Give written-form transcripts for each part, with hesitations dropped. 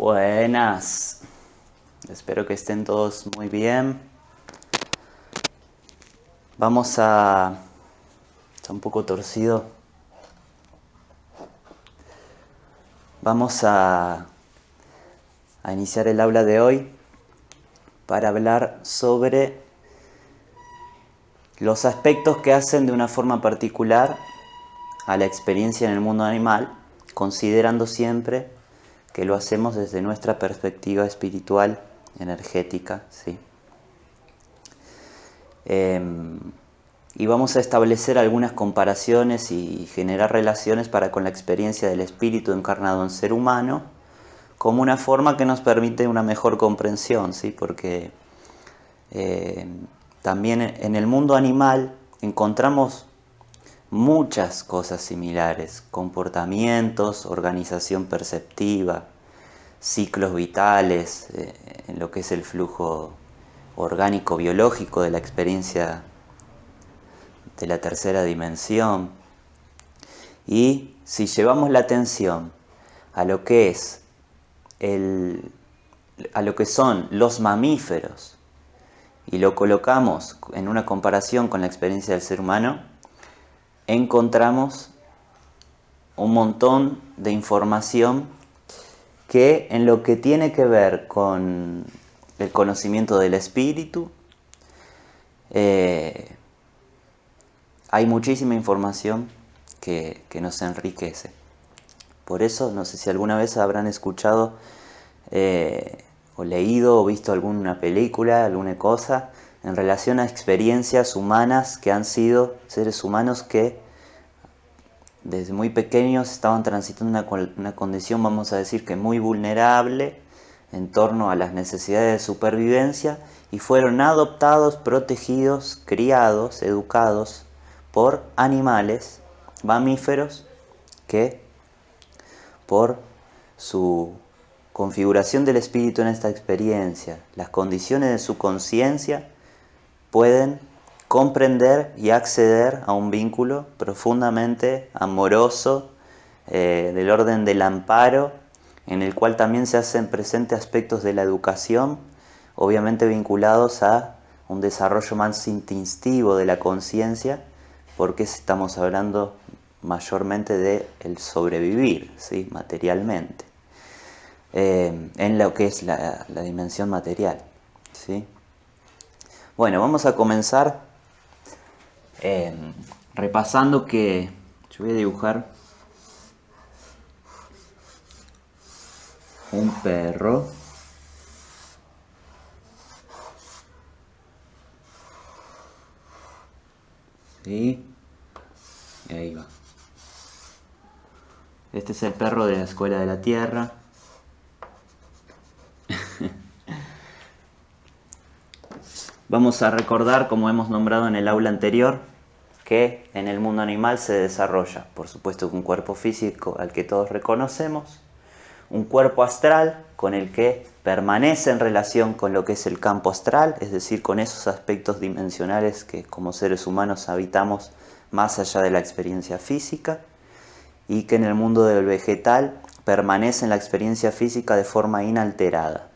Buenas, espero que estén todos muy bien. Está un poco torcido. Vamos a iniciar el aula de hoy para hablar sobre los aspectos que hacen de una forma particular a la experiencia en el mundo animal, considerando siempre que lo hacemos desde nuestra perspectiva espiritual, energética, ¿sí? Y vamos a establecer algunas comparaciones y generar relaciones para con la experiencia del espíritu encarnado en ser humano, como una forma que nos permite una mejor comprensión, ¿sí? Porque también en el mundo animal encontramos muchas cosas similares: comportamientos, organización perceptiva, ciclos vitales, en lo que es el flujo orgánico biológico de la experiencia de la tercera dimensión. Y si llevamos la atención a lo que es a lo que son los mamíferos y lo colocamos en una comparación con la experiencia del ser humano, encontramos un montón de información que, en lo que tiene que ver con el conocimiento del espíritu, hay muchísima información que nos enriquece. Por eso, no sé si alguna vez habrán escuchado o leído o visto alguna película, alguna cosa en relación a experiencias humanas que han sido seres humanos que desde muy pequeños estaban transitando una condición, vamos a decir, que muy vulnerable en torno a las necesidades de supervivencia, y fueron adoptados, protegidos, criados, educados por animales, mamíferos, que por su configuración del espíritu en esta experiencia, las condiciones de su conciencia, pueden comprender y acceder a un vínculo profundamente amoroso, del orden del amparo, en el cual también se hacen presentes aspectos de la educación, obviamente vinculados a un desarrollo más instintivo de la conciencia, porque estamos hablando mayormente de el sobrevivir, ¿sí? Materialmente, en lo que es la dimensión material, ¿sí? Bueno, vamos a comenzar repasando que yo voy a dibujar un perro. ¿Sí? Y ahí va. Este es el perro de la Escuela de la Tierra. Vamos a recordar, como hemos nombrado en el aula anterior, que en el mundo animal se desarrolla, por supuesto, un cuerpo físico al que todos reconocemos, un cuerpo astral con el que permanece en relación con lo que es el campo astral, es decir, con esos aspectos dimensionales que como seres humanos habitamos más allá de la experiencia física, y que en el mundo del vegetal permanece en la experiencia física de forma inalterada.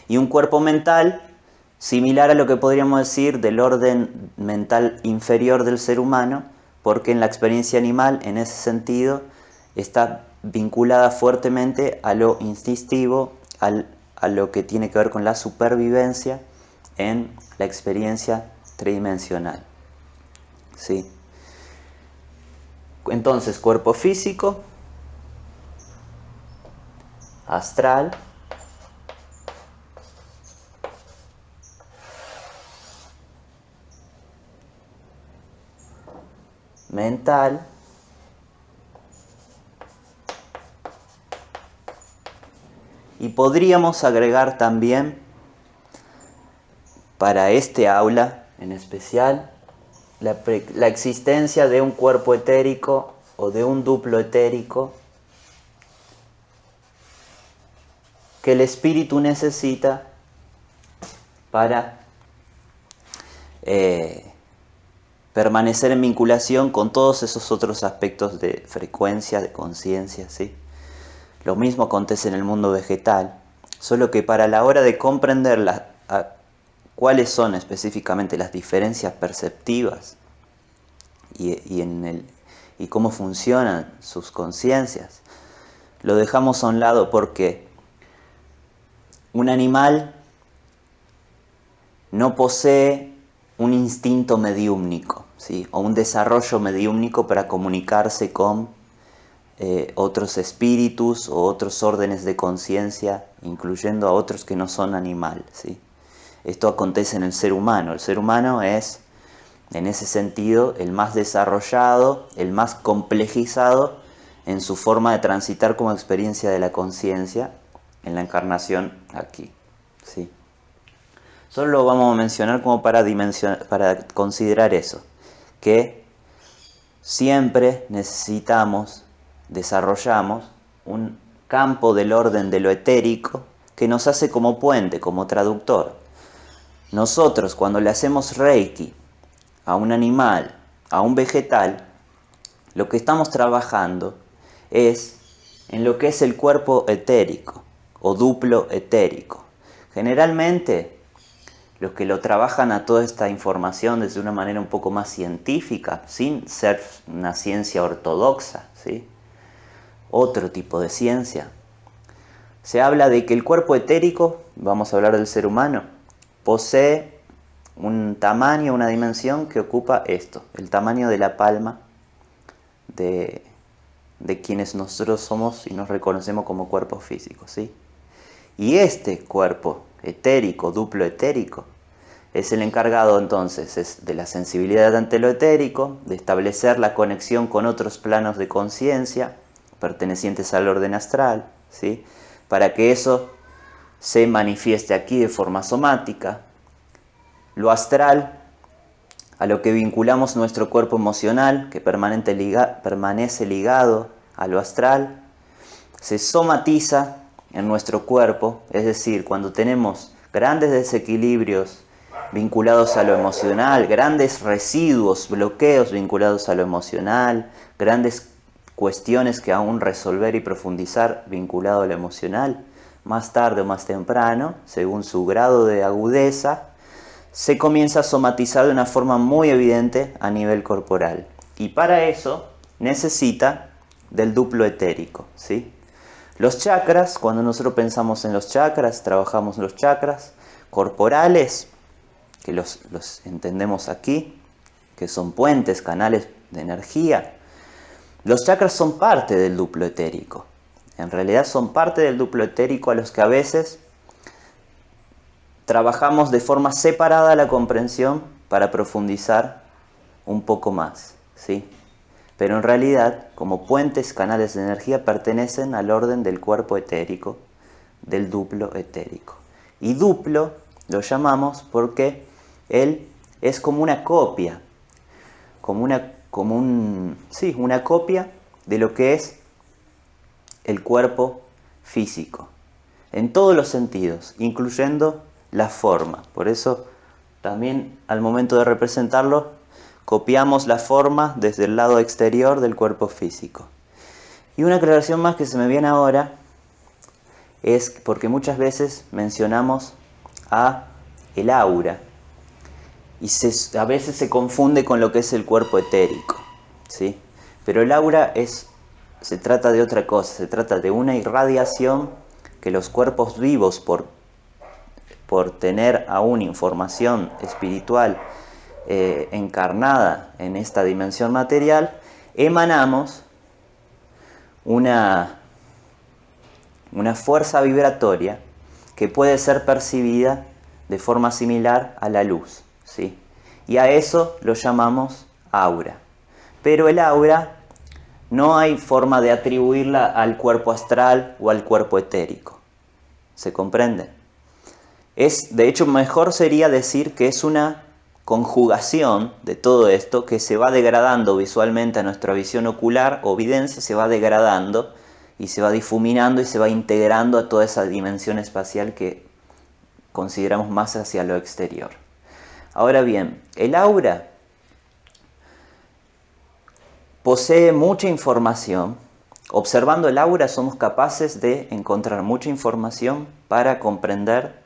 Y un cuerpo mental similar a lo que podríamos decir del orden mental inferior del ser humano, porque en la experiencia animal, en ese sentido, está vinculada fuertemente a lo instintivo, a lo que tiene que ver con la supervivencia en la experiencia tridimensional, ¿sí? Entonces, cuerpo físico, astral, mental, y podríamos agregar también, para este aula en especial, la existencia de un cuerpo etérico o de un duplo etérico que el espíritu necesita para permanecer en vinculación con todos esos otros aspectos de frecuencia, de conciencia, ¿sí? Lo mismo acontece en el mundo vegetal, solo que para la hora de comprender cuáles son específicamente las diferencias perceptivas y cómo funcionan sus conciencias, lo dejamos a un lado porque un animal no posee un instinto mediúmnico, ¿sí? O un desarrollo mediúmnico para comunicarse con otros espíritus o otros órdenes de conciencia, incluyendo a otros que no son animal, ¿sí? Esto acontece en el ser humano. El ser humano es, en ese sentido, el más desarrollado, el más complejizado en su forma de transitar como experiencia de la conciencia en la encarnación aquí, ¿sí? Solo lo vamos a mencionar como para considerar eso, que siempre desarrollamos un campo del orden de lo etérico que nos hace como puente, como traductor. Nosotros, cuando le hacemos Reiki a un animal, a un vegetal, lo que estamos trabajando es en lo que es el cuerpo etérico o duplo etérico. Generalmente, los que lo trabajan a toda esta información desde una manera un poco más científica, sin ser una ciencia ortodoxa, ¿sí? Otro tipo de ciencia. Se habla de que el cuerpo etérico, vamos a hablar del ser humano, posee un tamaño, una dimensión que ocupa esto, el tamaño de la palma de quienes nosotros somos y nos reconocemos como cuerpos físicos, ¿sí? Y este cuerpo etérico, duplo etérico, es el encargado entonces de la sensibilidad ante lo etérico, de establecer la conexión con otros planos de conciencia pertenecientes al orden astral, ¿sí? Para que eso se manifieste aquí de forma somática. Lo astral, a lo que vinculamos nuestro cuerpo emocional, que permanece ligado a lo astral, se somatiza en nuestro cuerpo, es decir, cuando tenemos grandes desequilibrios vinculados a lo emocional, grandes residuos, bloqueos vinculados a lo emocional, grandes cuestiones que aún resolver y profundizar vinculado a lo emocional, más tarde o más temprano, según su grado de agudeza, se comienza a somatizar de una forma muy evidente a nivel corporal. Y para eso necesita del duplo etérico, ¿sí? Los chakras, cuando nosotros pensamos en los chakras, trabajamos los chakras corporales, que los entendemos aquí, que son puentes, canales de energía. Los chakras son parte del duplo etérico. En realidad son parte del duplo etérico a los que a veces trabajamos de forma separada la comprensión para profundizar un poco más, ¿sí? Pero en realidad, como puentes, canales de energía, pertenecen al orden del cuerpo etérico, del duplo etérico. Y duplo lo llamamos porque él es como una copia, una copia de lo que es el cuerpo físico, en todos los sentidos, incluyendo la forma. Por eso también al momento de representarlo, copiamos la forma desde el lado exterior del cuerpo físico. Y una aclaración más que se me viene ahora es porque muchas veces mencionamos a el aura y a veces se confunde con lo que es el cuerpo etérico, ¿sí? Pero el aura se trata de otra cosa, se trata de una irradiación que los cuerpos vivos, por tener aún información espiritual encarnada en esta dimensión material, emanamos una fuerza vibratoria que puede ser percibida de forma similar a la luz, ¿sí? Y a eso lo llamamos aura. Pero el aura no hay forma de atribuirla al cuerpo astral o al cuerpo etérico. ¿Se comprende? De hecho, mejor sería decir que es una conjugación de todo esto que se va degradando visualmente a nuestra visión ocular o videncia, se va degradando y se va difuminando y se va integrando a toda esa dimensión espacial que consideramos más hacia lo exterior. Ahora bien, el aura posee mucha información Observando el aura somos capaces de encontrar mucha información para comprender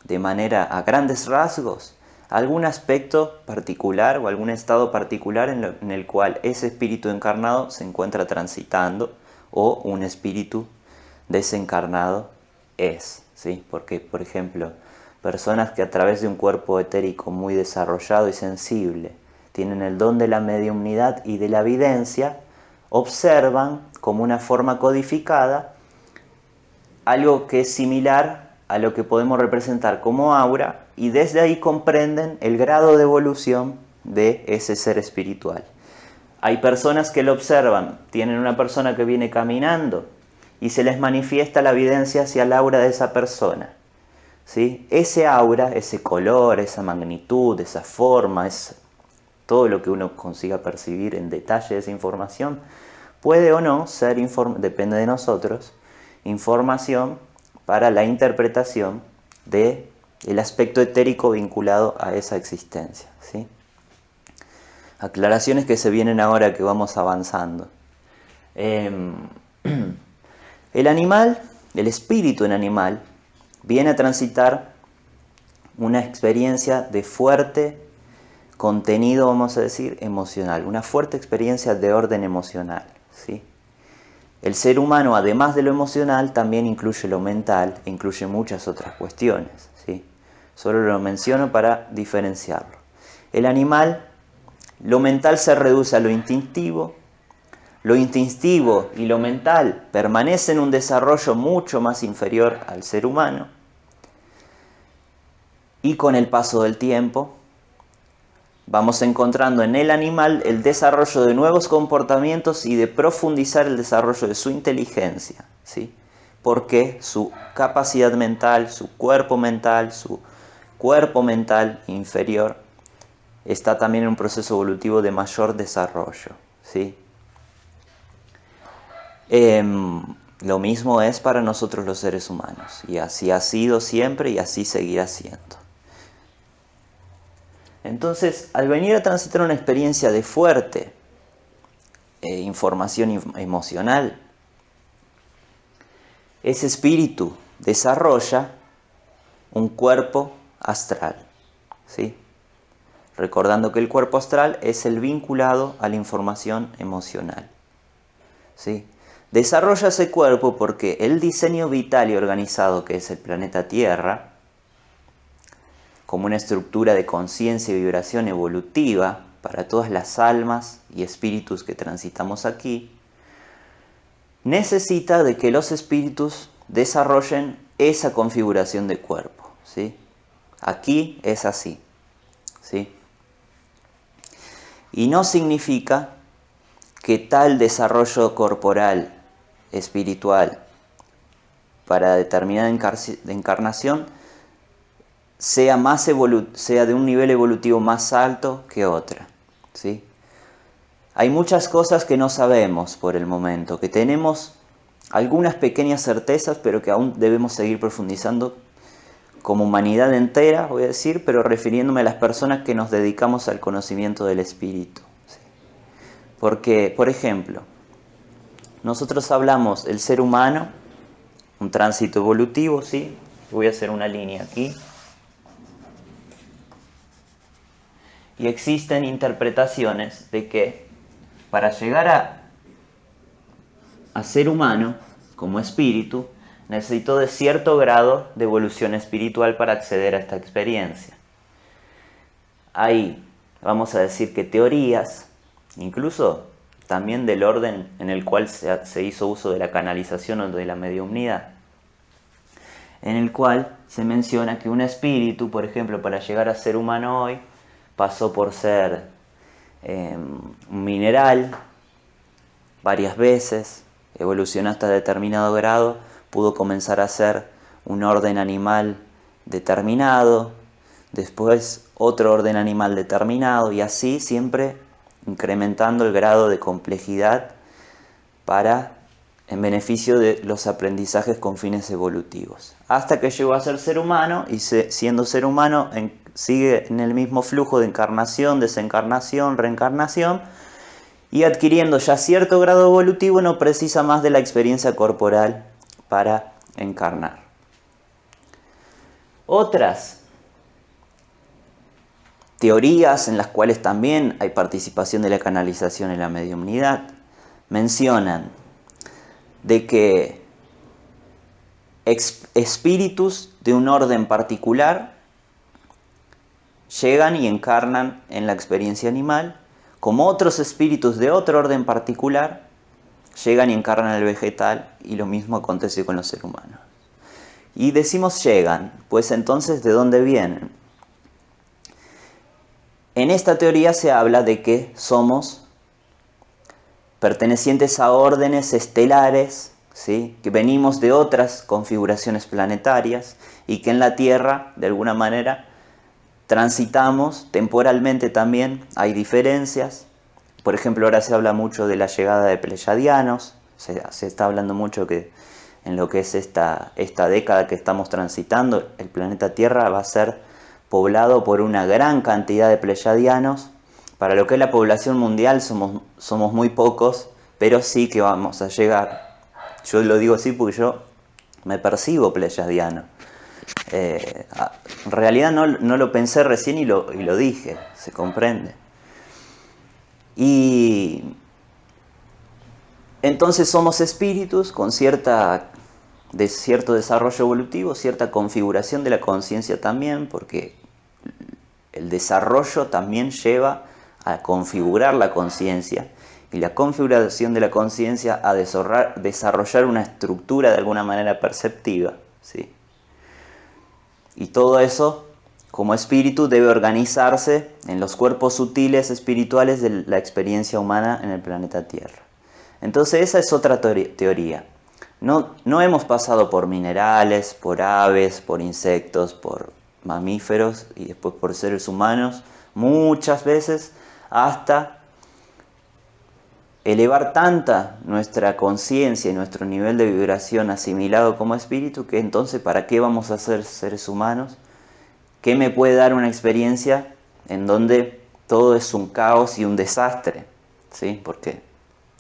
de manera a grandes rasgos algún aspecto particular o algún estado particular en el cual ese espíritu encarnado se encuentra transitando o un espíritu desencarnado es, ¿sí? Porque, por ejemplo, personas que a través de un cuerpo etérico muy desarrollado y sensible tienen el don de la mediumnidad y de la videncia, observan como una forma codificada algo que es similar a lo que podemos representar como aura, y desde ahí comprenden el grado de evolución de ese ser espiritual. Hay personas que lo observan, tienen una persona que viene caminando y se les manifiesta la evidencia hacia el aura de esa persona, ¿sí? Ese aura, ese color, esa magnitud, esa forma, todo lo que uno consiga percibir en detalle de esa información, puede o no ser, depende de nosotros, información para la interpretación del aspecto etérico vinculado a esa existencia, ¿sí? Aclaraciones que se vienen ahora que vamos avanzando. El animal, el espíritu en animal, viene a transitar una experiencia de fuerte contenido, vamos a decir, emocional, una fuerte experiencia de orden emocional, ¿sí? El ser humano, además de lo emocional, también incluye lo mental e incluye muchas otras cuestiones, ¿sí? Solo lo menciono para diferenciarlo. El animal, lo mental se reduce a lo instintivo y lo mental permanecen en un desarrollo mucho más inferior al ser humano, y con el paso del tiempo vamos encontrando en el animal el desarrollo de nuevos comportamientos y de profundizar el desarrollo de su inteligencia, ¿sí? Porque su capacidad mental, su cuerpo mental inferior está también en un proceso evolutivo de mayor desarrollo, ¿sí? Lo mismo es para nosotros los seres humanos, y así ha sido siempre y así seguirá siendo. Entonces, al venir a transitar una experiencia de fuerte información emocional, ese espíritu desarrolla un cuerpo astral, ¿sí? Recordando que el cuerpo astral es el vinculado a la información emocional, ¿sí? Desarrolla ese cuerpo porque el diseño vital y organizado que es el planeta Tierra, como una estructura de conciencia y vibración evolutiva para todas las almas y espíritus que transitamos aquí, necesita de que los espíritus desarrollen esa configuración de cuerpo, ¿sí? Aquí es así, ¿sí? Y no significa que tal desarrollo corporal, espiritual, para determinada encarnación, sea de un nivel evolutivo más alto que otra, ¿sí? Hay muchas cosas que no sabemos por el momento, que tenemos algunas pequeñas certezas, pero que aún debemos seguir profundizando como humanidad entera, voy a decir, pero refiriéndome a las personas que nos dedicamos al conocimiento del espíritu, ¿sí? Porque, por ejemplo, nosotros hablamos el ser humano, un tránsito evolutivo, ¿sí? Voy a hacer una línea aquí. Y existen interpretaciones de que para llegar a ser humano como espíritu, necesito de cierto grado de evolución espiritual para acceder a esta experiencia. Hay, vamos a decir que teorías, incluso también del orden en el cual se hizo uso de la canalización o de la mediumnidad, en el cual se menciona que un espíritu, por ejemplo, para llegar a ser humano hoy, pasó por ser un mineral varias veces, evolucionó hasta determinado grado, pudo comenzar a ser un orden animal determinado, después otro orden animal determinado, y así siempre incrementando el grado de complejidad en beneficio de los aprendizajes con fines evolutivos. Hasta que llegó a ser humano, y siendo ser humano sigue en el mismo flujo de encarnación, desencarnación, reencarnación, y adquiriendo ya cierto grado evolutivo no precisa más de la experiencia corporal para encarnar. Otras teorías en las cuales también hay participación de la canalización en la mediumnidad mencionan de que espíritus de un orden particular llegan y encarnan en la experiencia animal, como otros espíritus de otro orden particular llegan y encarnan en el vegetal, y lo mismo acontece con los seres humanos. Y decimos llegan, pues entonces ¿de dónde vienen? En esta teoría se habla de que somos pertenecientes a órdenes estelares, ¿sí?, que venimos de otras configuraciones planetarias y que en la Tierra, de alguna manera, transitamos temporalmente también, hay diferencias. Por ejemplo, ahora se habla mucho de la llegada de pleyadianos, se está hablando mucho que en lo que es esta década que estamos transitando, el planeta Tierra va a ser poblado por una gran cantidad de pleyadianos. Para lo que es la población mundial somos muy pocos, pero sí que vamos a llegar. Yo lo digo así porque yo me percibo pleyadiano. En realidad no lo pensé recién y lo dije, se comprende. Y entonces somos espíritus con cierto desarrollo evolutivo, cierta configuración de la conciencia también, porque el desarrollo también lleva a configurar la conciencia, y la configuración de la conciencia a desarrollar una estructura de alguna manera perceptiva, ¿sí? Y todo eso, como espíritu, debe organizarse en los cuerpos sutiles espirituales de la experiencia humana en el planeta Tierra. Entonces esa es otra teoría. No hemos pasado por minerales, por aves, por insectos, por mamíferos y después por seres humanos, muchas veces, hasta elevar tanta nuestra conciencia y nuestro nivel de vibración asimilado como espíritu, que entonces ¿para qué vamos a ser seres humanos? ¿Qué me puede dar una experiencia en donde todo es un caos y un desastre? ¿Sí? Porque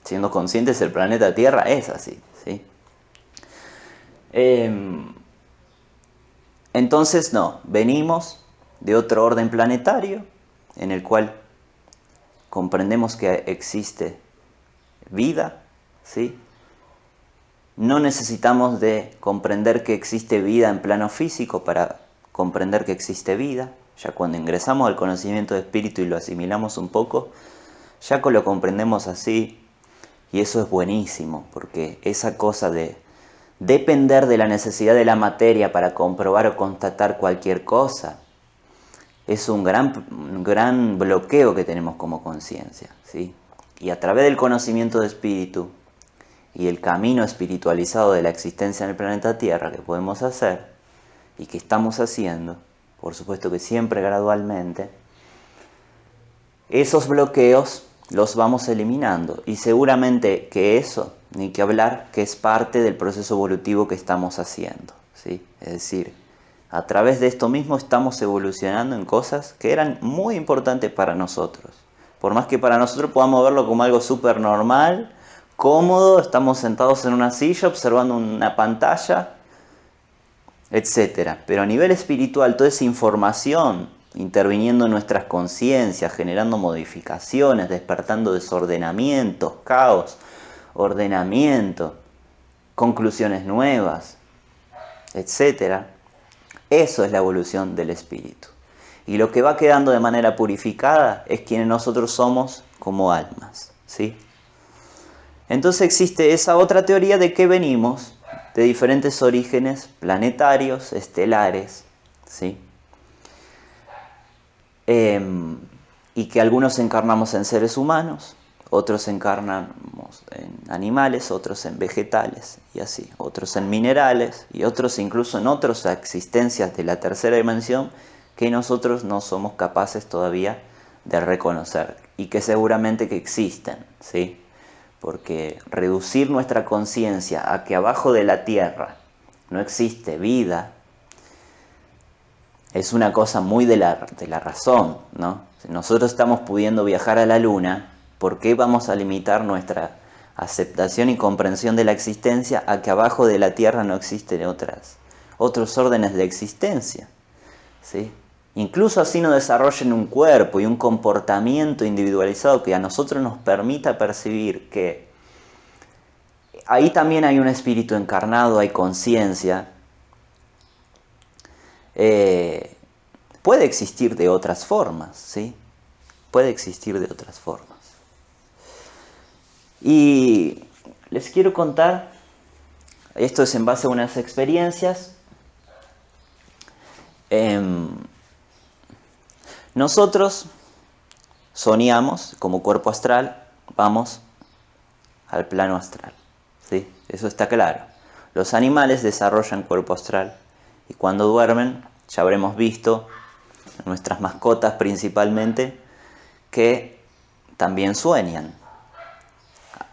siendo conscientes el planeta Tierra es así, ¿sí? Entonces no, venimos de otro orden planetario en el cual comprendemos que existe vida, ¿sí? No necesitamos de comprender que existe vida en plano físico para comprender que existe vida. Ya cuando ingresamos al conocimiento de espíritu y lo asimilamos un poco, ya lo comprendemos así, y eso es buenísimo, porque esa cosa de depender de la necesidad de la materia para comprobar o constatar cualquier cosa es un gran bloqueo que tenemos como conciencia, ¿sí? Y a través del conocimiento de espíritu y el camino espiritualizado de la existencia en el planeta Tierra que podemos hacer y que estamos haciendo, por supuesto que siempre gradualmente, esos bloqueos los vamos eliminando, y seguramente que eso, ni que hablar, que es parte del proceso evolutivo que estamos haciendo, ¿sí? Es decir, a través de esto mismo estamos evolucionando en cosas que eran muy importantes para nosotros. Por más que para nosotros podamos verlo como algo súper normal, cómodo, estamos sentados en una silla observando una pantalla, etc. Pero a nivel espiritual, toda esa información interviniendo en nuestras conciencias, generando modificaciones, despertando desordenamientos, caos, ordenamiento, conclusiones nuevas, etc. Eso es la evolución del espíritu. Y lo que va quedando de manera purificada es quienes nosotros somos como almas, ¿sí? Entonces existe esa otra teoría de que venimos de diferentes orígenes planetarios, estelares, ¿sí? Y que algunos encarnamos en seres humanos, otros encarnamos en animales, otros en vegetales y así, otros en minerales y otros incluso en otras existencias de la tercera dimensión que nosotros no somos capaces todavía de reconocer y que seguramente que existen, ¿sí? Porque reducir nuestra conciencia a que abajo de la Tierra no existe vida es una cosa muy de la razón, ¿no? Si nosotros estamos pudiendo viajar a la Luna, ¿Por qué vamos a limitar nuestra aceptación y comprensión de la existencia a que abajo de la Tierra no existen otros órdenes de existencia? ¿Sí? Incluso así no desarrollen un cuerpo y un comportamiento individualizado que a nosotros nos permita percibir que ahí también hay un espíritu encarnado, hay conciencia. Puede existir de otras formas, ¿sí? Puede existir de otras formas. Y les quiero contar, esto es en base a unas experiencias. Nosotros soñamos como cuerpo astral, vamos al plano astral, ¿sí? Eso está claro. Los animales desarrollan cuerpo astral y cuando duermen, ya habremos visto, nuestras mascotas principalmente, que también sueñan.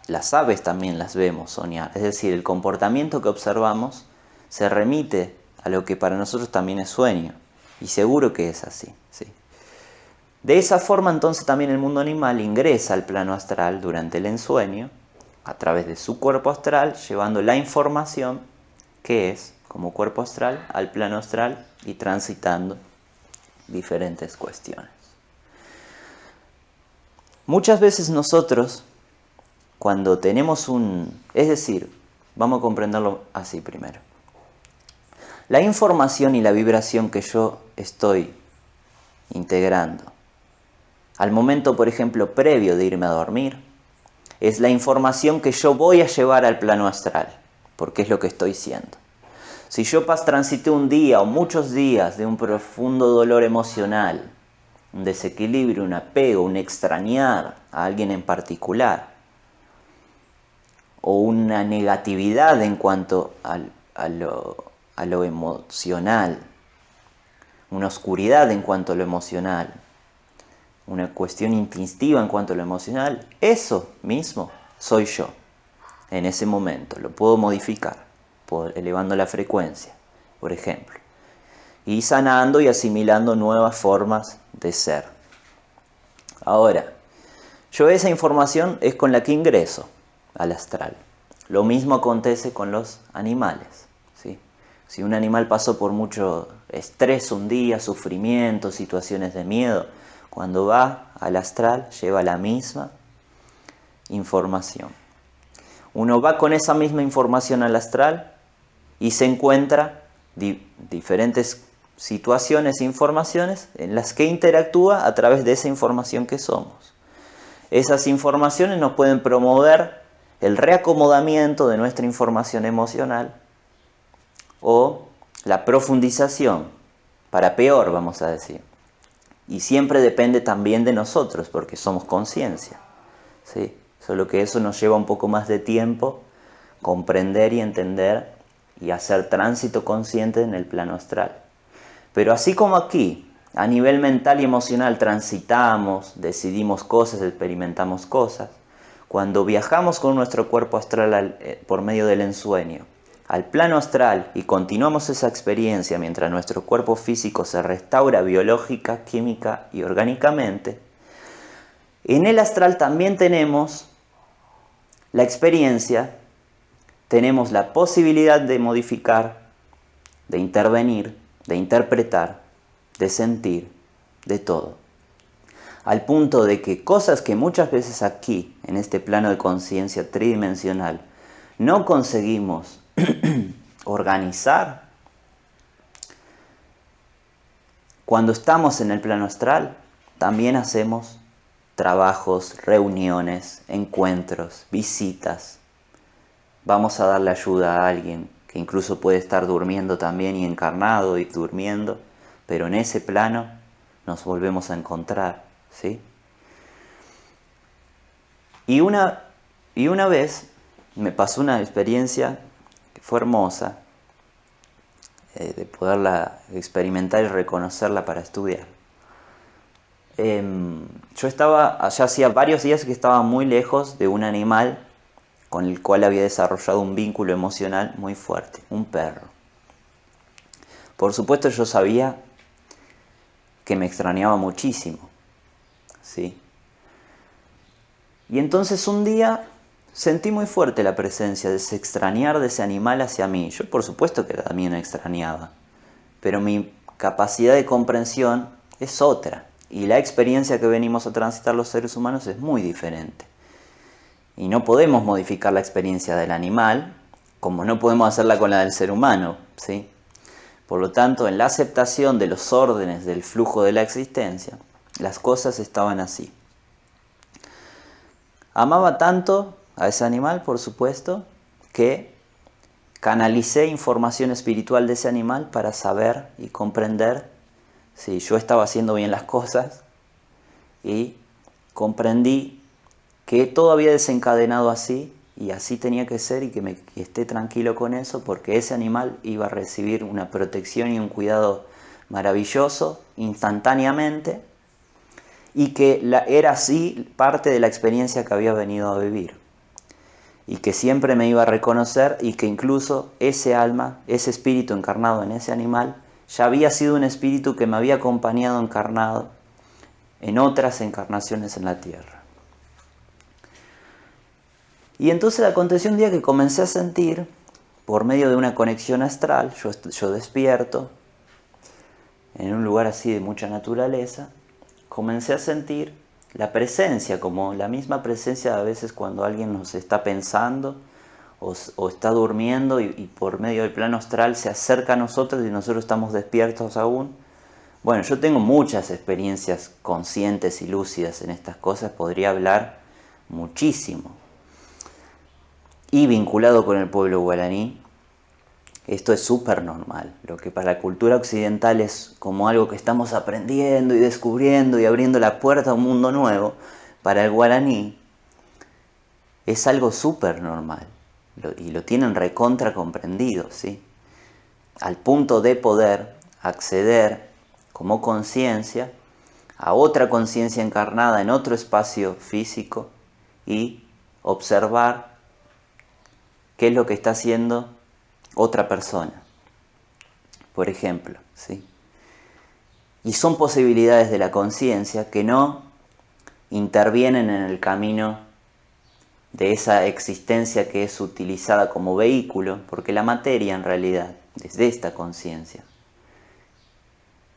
Las aves también las vemos soñar, es decir, el comportamiento que observamos se remite a lo que para nosotros también es sueño, y seguro que es así, ¿sí? De esa forma entonces también el mundo animal ingresa al plano astral durante el ensueño, a través de su cuerpo astral, llevando la información que es como cuerpo astral al plano astral y transitando diferentes cuestiones. Muchas veces nosotros, cuando tenemos es decir, vamos a comprenderlo así primero. La información y la vibración que yo estoy integrando al momento, por ejemplo, previo de irme a dormir, es la información que yo voy a llevar al plano astral, porque es lo que estoy siendo. Si yo transité un día o muchos días de un profundo dolor emocional, un desequilibrio, un apego, un extrañar a alguien en particular, o una negatividad en cuanto a lo emocional, una oscuridad en cuanto a lo emocional, una cuestión instintiva en cuanto a lo emocional, eso mismo soy yo en ese momento. Lo puedo modificar elevando la frecuencia, por ejemplo, y sanando y asimilando nuevas formas de ser. Ahora, yo esa información es con la que ingreso al astral. Lo mismo acontece con los animales, ¿sí? Si un animal pasó por mucho estrés un día, sufrimiento, situaciones de miedo, cuando va al astral lleva la misma información. Uno va con esa misma información al astral y se encuentra diferentes situaciones e informaciones en las que interactúa a través de esa información que somos. Esas informaciones nos pueden promover el reacomodamiento de nuestra información emocional o la profundización, para peor, vamos a decir. Y siempre depende también de nosotros, porque somos conciencia, ¿sí? Solo que eso nos lleva un poco más de tiempo, comprender y entender y hacer tránsito consciente en el plano astral. Pero así como aquí, a nivel mental y emocional transitamos, decidimos cosas, experimentamos cosas, cuando viajamos con nuestro cuerpo astral por medio del ensueño al plano astral y continuamos esa experiencia mientras nuestro cuerpo físico se restaura biológica, química y orgánicamente, en el astral también tenemos la experiencia, tenemos la posibilidad de modificar, de intervenir, de interpretar, de sentir, de todo. Al punto de que cosas que muchas veces aquí, en este plano de conciencia tridimensional, no conseguimos organizar, cuando estamos en el plano astral, también hacemos trabajos, reuniones, encuentros, visitas. Vamos a darle ayuda a alguien que incluso puede estar durmiendo también y encarnado y durmiendo, pero en ese plano nos volvemos a encontrar, ¿sí? Y una vez me pasó una experiencia que fue hermosa, de poderla experimentar y reconocerla para estudiar. Yo ya hacía varios días que estaba muy lejos de un animal con el cual había desarrollado un vínculo emocional muy fuerte, un perro. Por supuesto yo sabía que me extrañaba muchísimo, ¿sí? Y entonces un día sentí muy fuerte la presencia de ese extrañar de ese animal hacia mí. Yo por supuesto que también extrañaba, pero mi capacidad de comprensión es otra. Y la experiencia que venimos a transitar los seres humanos es muy diferente. Y no podemos modificar la experiencia del animal, como no podemos hacerla con la del ser humano, ¿sí? Por lo tanto, en la aceptación de los órdenes del flujo de la existencia, las cosas estaban así. Amaba tanto a ese animal, por supuesto, que canalicé información espiritual de ese animal para saber y comprender si yo estaba haciendo bien las cosas, y comprendí que todo había desencadenado así y así tenía que ser, y que esté tranquilo con eso, porque ese animal iba a recibir una protección y un cuidado maravilloso instantáneamente, y que era así parte de la experiencia que había venido a vivir, y que siempre me iba a reconocer, y que incluso ese alma, ese espíritu encarnado en ese animal, ya había sido un espíritu que me había acompañado encarnado en otras encarnaciones en la tierra. Y entonces aconteció un día que comencé a sentir, por medio de una conexión astral, yo despierto, en un lugar así de mucha naturaleza, comencé a sentir la presencia, como la misma presencia a veces cuando alguien nos está pensando o está durmiendo y por medio del plano astral se acerca a nosotros y nosotros estamos despiertos aún. Bueno, yo tengo muchas experiencias conscientes y lúcidas en estas cosas, podría hablar muchísimo. Y vinculado con el pueblo guaraní, esto es súper normal. Lo que para la cultura occidental es como algo que estamos aprendiendo y descubriendo y abriendo la puerta a un mundo nuevo, para el guaraní es algo súper normal. Y lo tienen recontra comprendido, ¿sí? Al punto de poder acceder como conciencia a otra conciencia encarnada en otro espacio físico y observar qué es lo que está haciendo otra persona, por ejemplo, ¿sí? Y son posibilidades de la conciencia que no intervienen en el camino de esa existencia que es utilizada como vehículo, porque la materia en realidad, desde esta conciencia,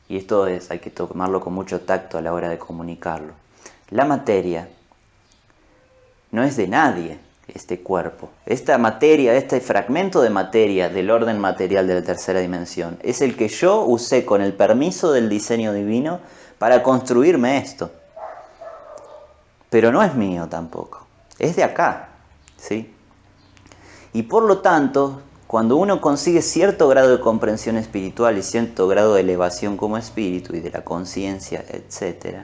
y esto hay que tomarlo con mucho tacto a la hora de comunicarlo, la materia no es de nadie, este cuerpo. Esta materia, este fragmento de materia del orden material de la tercera dimensión, es el que yo usé con el permiso del diseño divino para construirme esto. Pero no es mío tampoco, es de acá, ¿sí? Y por lo tanto, cuando uno consigue cierto grado de comprensión espiritual y cierto grado de elevación como espíritu y de la conciencia, etc.,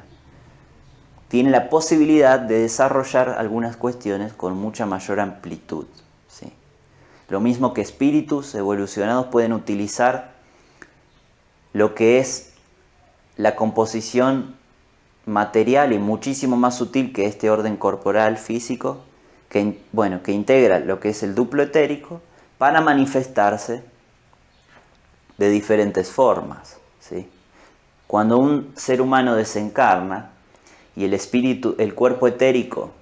tiene la posibilidad de desarrollar algunas cuestiones con mucha mayor amplitud, ¿sí? Lo mismo que espíritus evolucionados pueden utilizar lo que es la composición material y muchísimo más sutil que este orden corporal físico, que integra lo que es el duplo etérico para manifestarse de diferentes formas, ¿sí? Cuando un ser humano desencarna y el espíritu, el cuerpo etérico,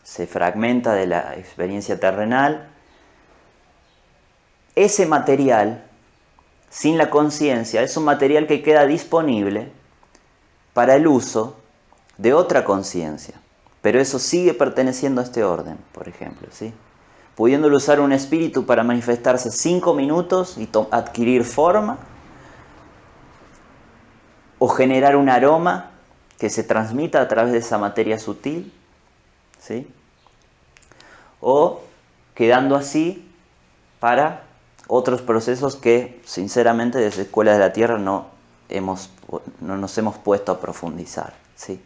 se fragmenta de la experiencia terrenal, ese material, sin la conciencia, es un material que queda disponible para el uso de otra conciencia. Pero eso sigue perteneciendo a este orden, por ejemplo, ¿sí? Pudiéndolo usar un espíritu para manifestarse 5 minutos y adquirir forma, o generar un aroma que se transmita a través de esa materia sutil, ¿sí? O quedando así para otros procesos que, sinceramente, desde Escuela de la Tierra no nos hemos puesto a profundizar, ¿sí?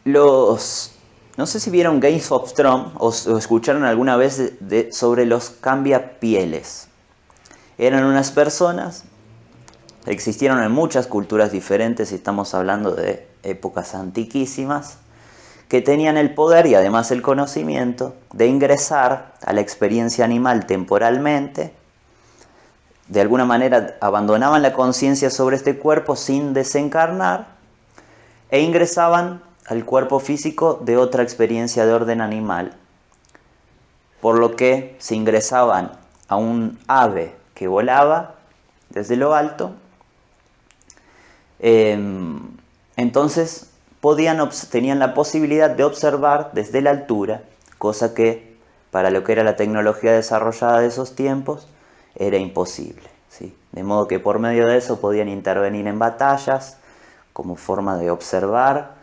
No sé si vieron Games of Thrones o escucharon alguna vez sobre los cambiapieles. Eran unas personas, existieron en muchas culturas diferentes, y estamos hablando de épocas antiquísimas, que tenían el poder y además el conocimiento de ingresar a la experiencia animal temporalmente, de alguna manera abandonaban la conciencia sobre este cuerpo sin desencarnar e ingresaban al cuerpo físico de otra experiencia de orden animal, por lo que se ingresaban a un ave que volaba desde lo alto. Entonces tenían la posibilidad de observar desde la altura, cosa que para lo que era la tecnología desarrollada de esos tiempos era imposible, ¿sí? De modo que por medio de eso podían intervenir en batallas como forma de observar,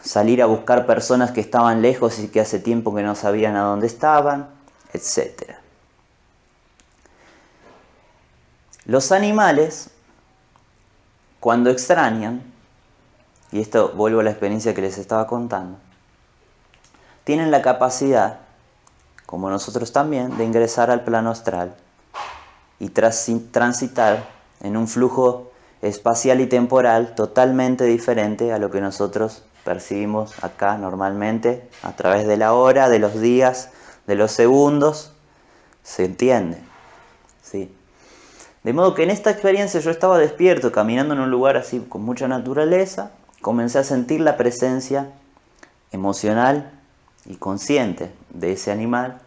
salir a buscar personas que estaban lejos y que hace tiempo que no sabían a dónde estaban, etc. Los animales, cuando extrañan, y esto vuelvo a la experiencia que les estaba contando, tienen la capacidad, como nosotros también, de ingresar al plano astral y transitar en un flujo espacial y temporal totalmente diferente a lo que nosotros percibimos acá normalmente a través de la hora, de los días, de los segundos. ¿Se entiende? Sí. De modo que en esta experiencia yo estaba despierto, caminando en un lugar así con mucha naturaleza, comencé a sentir la presencia emocional y consciente de ese animal,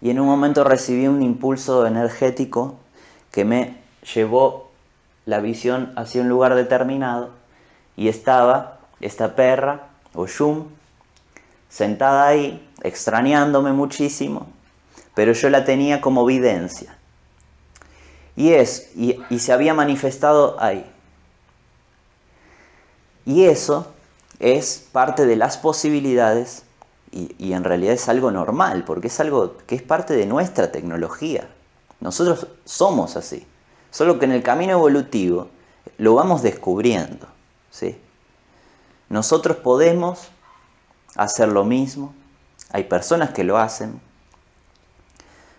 y en un momento recibí un impulso energético que me llevó la visión hacia un lugar determinado, y estaba esta perra, o Yum, sentada ahí, extrañándome muchísimo, pero yo la tenía como videncia. Y se había manifestado ahí. Y eso es parte de las posibilidades, y en realidad es algo normal, porque es algo que es parte de nuestra tecnología. Nosotros somos así, solo que en el camino evolutivo lo vamos descubriendo, ¿sí? Nosotros podemos hacer lo mismo, hay personas que lo hacen.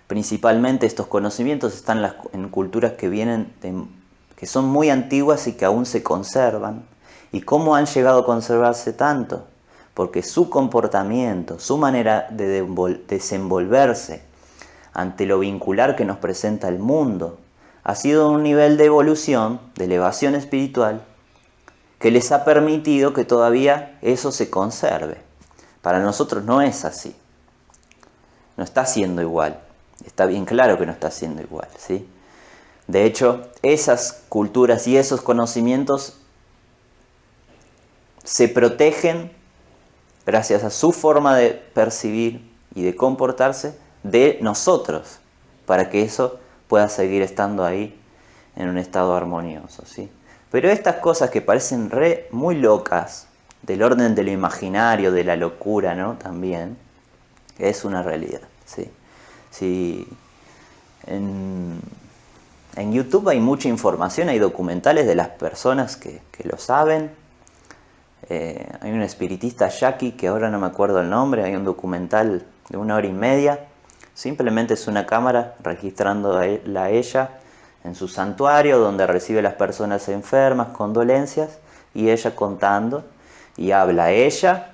Principalmente estos conocimientos están en culturas que son muy antiguas y que aún se conservan. ¿Y cómo han llegado a conservarse tanto? Porque su comportamiento, su manera de desenvolverse ante lo vincular que nos presenta el mundo, ha sido un nivel de evolución, de elevación espiritual, que les ha permitido que todavía eso se conserve. Para nosotros no es así. No está siendo igual. Está bien claro que no está siendo igual, ¿sí? De hecho, esas culturas y esos conocimientos se protegen gracias a su forma de percibir y de comportarse de nosotros, para que eso pueda seguir estando ahí en un estado armonioso, ¿sí? Pero estas cosas que parecen muy locas, del orden de lo imaginario, de la locura, ¿no? También es una realidad, ¿sí? Sí. En YouTube hay mucha información, hay documentales de las personas que lo saben. Hay un espiritista yaqui, que ahora no me acuerdo el nombre, hay un documental de 1 hora y media. Simplemente es una cámara registrando a ella en su santuario, donde recibe a las personas enfermas, con dolencias, y ella contando, y habla ella,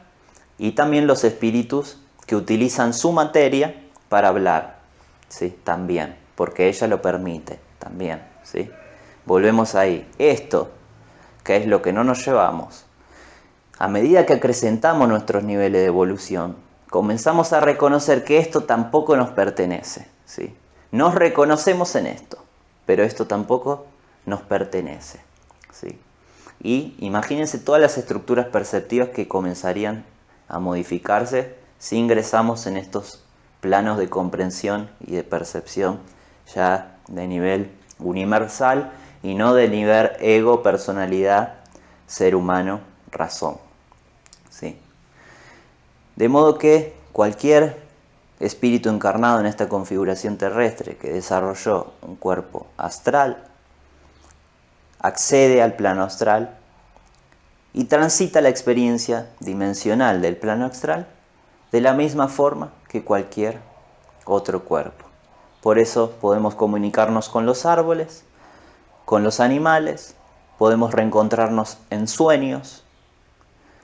y también los espíritus que utilizan su materia para hablar, ¿sí? También, porque ella lo permite, también, ¿sí? Volvemos ahí. Esto, que es lo que no nos llevamos, a medida que acrecentamos nuestros niveles de evolución, comenzamos a reconocer que esto tampoco nos pertenece, ¿sí? Nos reconocemos en esto, pero esto tampoco nos pertenece, ¿sí? Y imagínense todas las estructuras perceptivas que comenzarían a modificarse si ingresamos en estos planos de comprensión y de percepción ya de nivel universal y no de nivel ego, personalidad, ser humano, razón, ¿sí? De modo que cualquier espíritu encarnado en esta configuración terrestre que desarrolló un cuerpo astral accede al plano astral y transita la experiencia dimensional del plano astral de la misma forma que cualquier otro cuerpo. Por eso podemos comunicarnos con los árboles, con los animales, podemos reencontrarnos en sueños.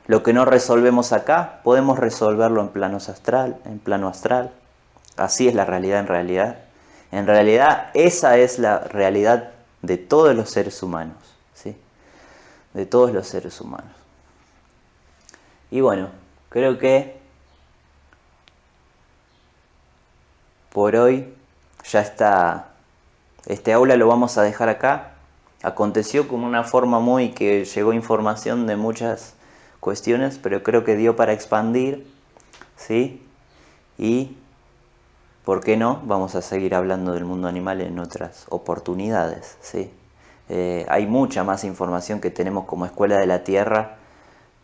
Lo que no resolvemos acá, podemos resolverlo en plano astral. Así es la realidad en realidad. En realidad, esa es la realidad de todos los seres humanos, ¿sí? De todos los seres humanos. Y bueno, creo que por hoy ya está. Este aula lo vamos a dejar acá. Aconteció como una forma muy que llegó información de muchas cuestiones, pero creo que dio para expandir, ¿sí? Y, ¿por qué no? Vamos a seguir hablando del mundo animal en otras oportunidades, ¿sí? Hay mucha más información que tenemos como Escuela de la Tierra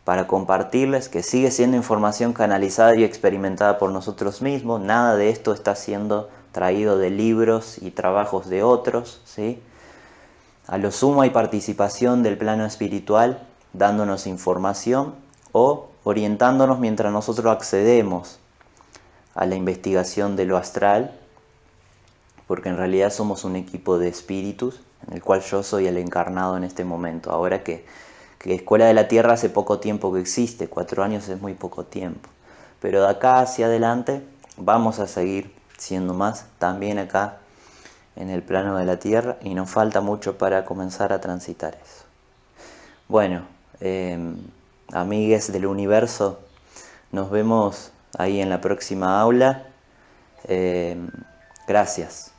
para compartirles, que sigue siendo información canalizada y experimentada por nosotros mismos. Nada de esto está siendo traído de libros y trabajos de otros, ¿sí? A lo sumo hay participación del plano espiritual dándonos información o orientándonos mientras nosotros accedemos a la investigación de lo astral, porque en realidad somos un equipo de espíritus, en el cual yo soy el encarnado en este momento. Ahora que Escuela de la Tierra hace poco tiempo que existe, 4 años es muy poco tiempo, pero de acá hacia adelante vamos a seguir siendo más también acá en el plano de la Tierra, y nos falta mucho para comenzar a transitar eso. Bueno, amigues del universo, nos vemos ahí en la próxima aula. Gracias.